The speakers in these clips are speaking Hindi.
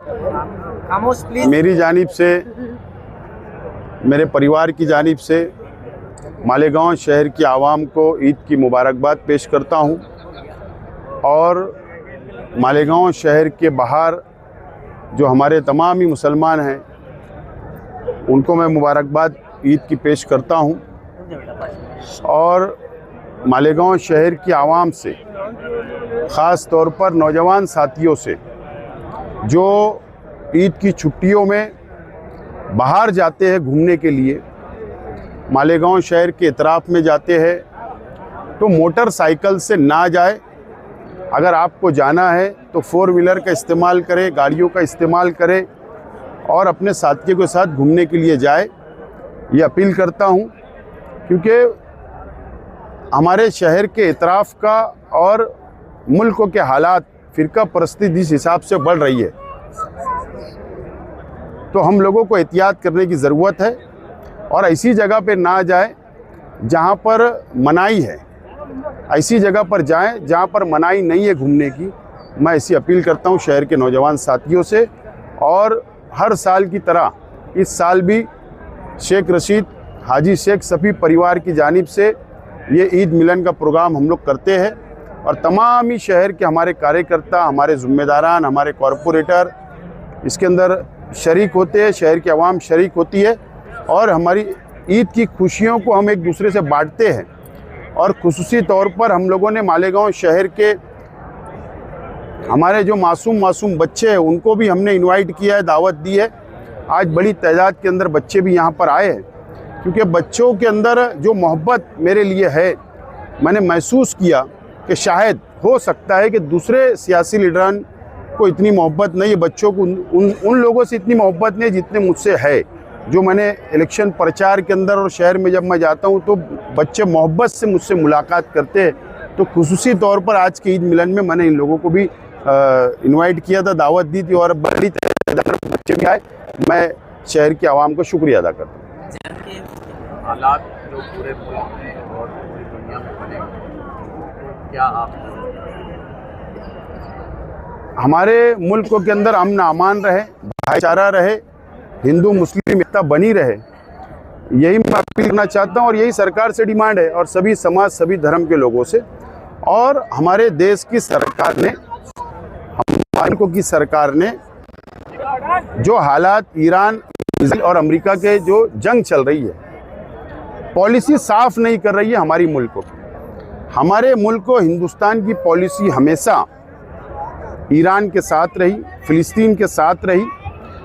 खामोश प्लीज। मेरी जानिब से, मेरे परिवार की जानिब से मालेगांव शहर की आवाम को ईद की मुबारकबाद पेश करता हूं और मालेगांव शहर के बाहर जो हमारे तमाम ही मुसलमान हैं उनको मैं मुबारकबाद ईद की पेश करता हूं और मालेगांव शहर की आवाम से, ख़ास तौर पर नौजवान साथियों से जो ईद की छुट्टियों में बाहर जाते हैं घूमने के लिए, मालेगांव शहर के इतराफ में जाते हैं, तो मोटरसाइकिल से ना जाए। अगर आपको जाना है तो 4 व्हीलर का इस्तेमाल करें, गाड़ियों का इस्तेमाल करें और अपने साथियों के साथ घूमने के लिए जाए, ये अपील करता हूँ। क्योंकि हमारे शहर के इतराफ का और मुल्क के हालात, फ़िरका परस्ती जिस हिसाब से बढ़ रही है, तो हम लोगों को एहतियात करने की ज़रूरत है और ऐसी जगह पे ना जाए जहाँ पर मनाही है, ऐसी जगह पर जाएं जहाँ पर मनाही नहीं है घूमने की। मैं ऐसी अपील करता हूँ शहर के नौजवान साथियों से। और हर साल की तरह इस साल भी शेख रशीद, हाजी शेख सफ़ी परिवार की जानिब से ये ईद मिलन का प्रोग्राम हम लोग करते हैं और तमाम ही शहर के हमारे कार्यकर्ता, हमारे ज़िम्मेदारान, हमारे कॉरपोरेटर इसके अंदर शरीक होते हैं, शहर की आवाम शरीक होती है और हमारी ईद की खुशियों को हम एक दूसरे से बांटते हैं। और खुसूसी तौर पर हम लोगों ने मालेगांव शहर के हमारे जो मासूम बच्चे हैं उनको भी हमने इनवाइट किया है, दावत दी है। आज बड़ी तादाद के अंदर बच्चे भी यहाँ पर आए हैं क्योंकि बच्चों के अंदर जो मोहब्बत मेरे लिए है, मैंने महसूस किया कि शायद हो सकता है कि दूसरे सियासी लीडरान को इतनी मोहब्बत नहीं है, बच्चों को उन लोगों से इतनी मोहब्बत नहीं जितने मुझसे है। जो मैंने इलेक्शन प्रचार के अंदर और शहर में जब मैं जाता हूं तो बच्चे मोहब्बत से मुझसे मुलाकात करते हैं। तो खुसूसी तौर पर आज के ईद मिलन में मैंने इन लोगों को भी इनवाइट किया था, दावत दी थी और बड़ी तादाद में बच्चे भी आए। मैं शहर की आवाम का शुक्रिया अदा करता हूँ। हालात जो पूरे मुल्क में और पूरी दुनिया में बने, क्या आप हमारे मुल्क के अंदर अमन अमान रहे, भाईचारा रहे, हिंदू मुस्लिम एकता बनी रहे, यही मैं अपील करना चाहता हूँ और यही सरकार से डिमांड है और सभी समाज, सभी धर्म के लोगों से। और हमारे देश की सरकार ने, हमारे मुल्क की सरकार ने जो हालात ईरान, इजराइल और अमेरिका के जो जंग चल रही है, पॉलिसी साफ नहीं कर रही है हमारी मुल्क को। हमारे मुल्क को हिंदुस्तान की पॉलिसी हमेशा ईरान के साथ रही, फिलिस्तीन के साथ रही,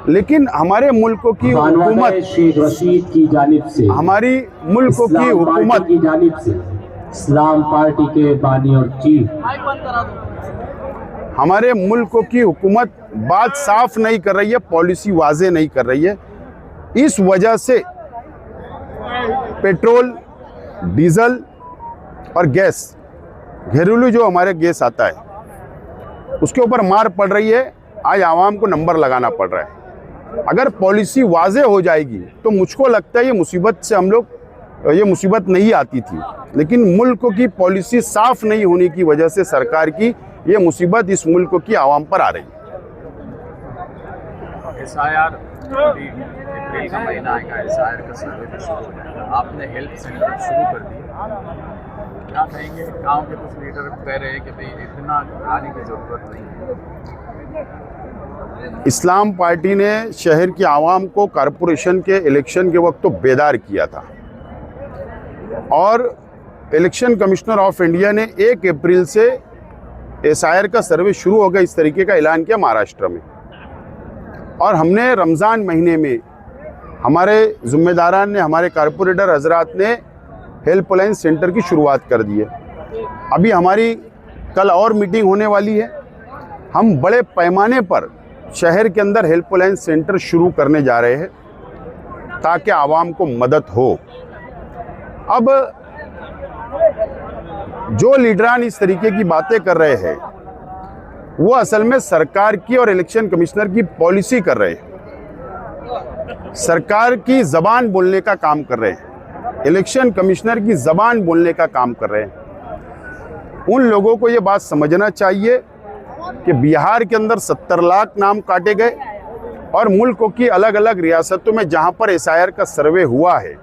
लेकिन हमारे मुल्कों की हुकूमत, शेख रशीद की जानिब से, हमारी मुल्कों की हुकूमत की जानिब से, इस्लाम पार्टी के बानी और चीफ, हमारे मुल्कों की हुकूमत बात साफ नहीं कर रही है, पॉलिसी वाज़े नहीं कर रही है। इस वजह से पेट्रोल, डीजल और गैस, घरेलू जो हमारे गैस आता है उसके ऊपर मार पड़ रही है। आज आवाम को नंबर लगाना पड़ रहा है। अगर पॉलिसी वाज़े हो जाएगी तो मुझको लगता है ये मुसीबत से हम लोग, ये मुसीबत नहीं आती थी, लेकिन मुल्क की पॉलिसी साफ नहीं होने की वजह से सरकार की ये मुसीबत इस मुल्क की आवाम पर आ रही है। SIR अप्रैल का महीना आएगा, SIR का सर्वे भी शुरू हो जाएगा, आपने हेल्थ सेंटर शुरू कर दिया, क्या कहेंगे? गांव के कुछ लीडर कह रहे हैं कि भाई इतना बढ़ाने की ज़रूरत नहीं है। इस्लाम पार्टी ने शहर की आवाम को कॉरपोरेशन के इलेक्शन के वक्त तो बेदार किया था और इलेक्शन कमिश्नर ऑफ इंडिया ने 1 अप्रैल से SIR का सर्वे शुरू होगा इस तरीके का ऐलान किया महाराष्ट्र में। और हमने रमज़ान महीने में हमारे ज़िम्मेदारान ने, हमारे कॉरपोरेटर हजरात ने हेल्पलाइन सेंटर की शुरुआत कर दी है। अभी हमारी कल और मीटिंग होने वाली है। हम बड़े पैमाने पर शहर के अंदर हेल्पलाइन सेंटर शुरू करने जा रहे हैं ताकि आवाम को मदद हो। अब जो लीडरान इस तरीके की बातें कर रहे हैं वो असल में सरकार की और इलेक्शन कमिश्नर की पॉलिसी कर रहे हैं, सरकार की ज़बान बोलने का काम कर रहे हैं, इलेक्शन कमिश्नर की ज़बान बोलने का काम कर रहे हैं। उन लोगों को ये बात समझना चाहिए कि बिहार के अंदर 70 लाख नाम काटे गए और मुल्क की अलग अलग रियासतों में जहां पर एसआईआर का सर्वे हुआ है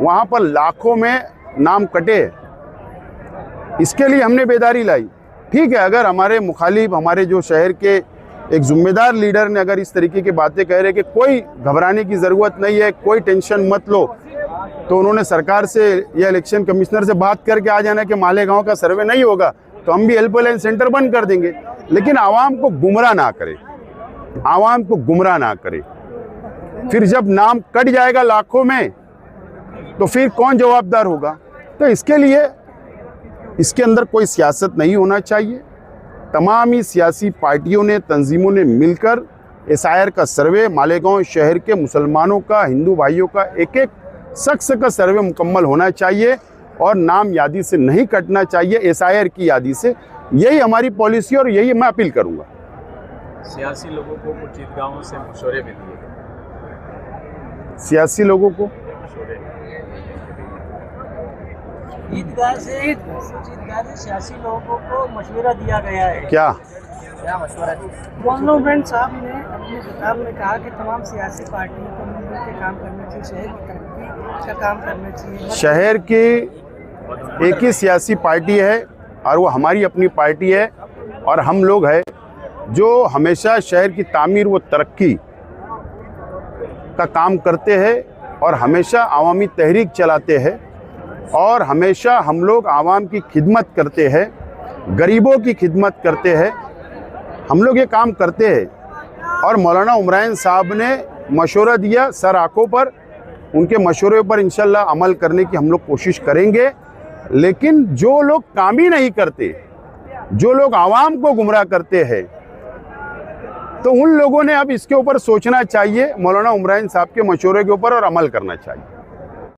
वहां पर लाखों में नाम कटे। इसके लिए हमने बेदारी लाई। ठीक है, अगर हमारे मुखालिफ, हमारे जो शहर के एक जिम्मेदार लीडर ने अगर इस तरीके की बातें कह रहे कि कोई घबराने की ज़रूरत नहीं है, कोई टेंशन मत लो, तो उन्होंने सरकार से या इलेक्शन कमिश्नर से बात करके आ जाना कि मालेगांव का सर्वे नहीं होगा तो हम भी हेल्पलाइन सेंटर बंद कर देंगे। लेकिन आवाम को गुमराह ना करे, आवाम को गुमराह ना करे। फिर जब नाम कट जाएगा लाखों में तो फिर कौन जवाबदार होगा? तो इसके लिए इसके अंदर कोई सियासत नहीं होना चाहिए। तमाम ही सियासी पार्टियों ने, तंजीमों ने मिलकर एसआईआर का सर्वे, मालेगांव शहर के मुसलमानों का, हिंदू भाइयों का, एक एक शख्स का सर्वे मुकम्मल होना चाहिए और नाम यादी से नहीं कटना चाहिए, एसआईआर की यादी से। यही हमारी पॉलिसी और यही मैं अपील करूंगा। सियासी लोगों को कुछ ईदगाहों से मशवरे भी दिए, सियासी लोगों को ईदगाह से सियासी लोगों को मशवरा दिया गया है। क्या मशवरा? गवर्नमेंट साहब ने अपने किताब में कहा कि तमाम सियासी पार्टियों को मिलकर के काम करना चाहिए, शहर की तरक्की का काम करना चाहिए। शहर की एक ही सियासी पार्टी है और वो हमारी अपनी पार्टी है और हम लोग हैं जो हमेशा शहर की तामीर व तरक्की का काम करते हैं और हमेशा आवामी तहरीक चलाते हैं और हमेशा हम लोग आवाम की खिदमत करते हैं, गरीबों की खिदमत करते हैं। हम लोग ये काम करते हैं और मौलाना उमरान साहब ने मशवरा दिया सर आंखों पर, उनके मशवरे पर इंशाल्लाह अमल करने की हम लोग कोशिश करेंगे। लेकिन जो लोग काम ही नहीं करते, जो लोग आवाम को गुमराह करते हैं, तो उन लोगों ने अब इसके ऊपर सोचना चाहिए, मौलाना उमरान साहब के मशवरे के ऊपर और अमल करना चाहिए।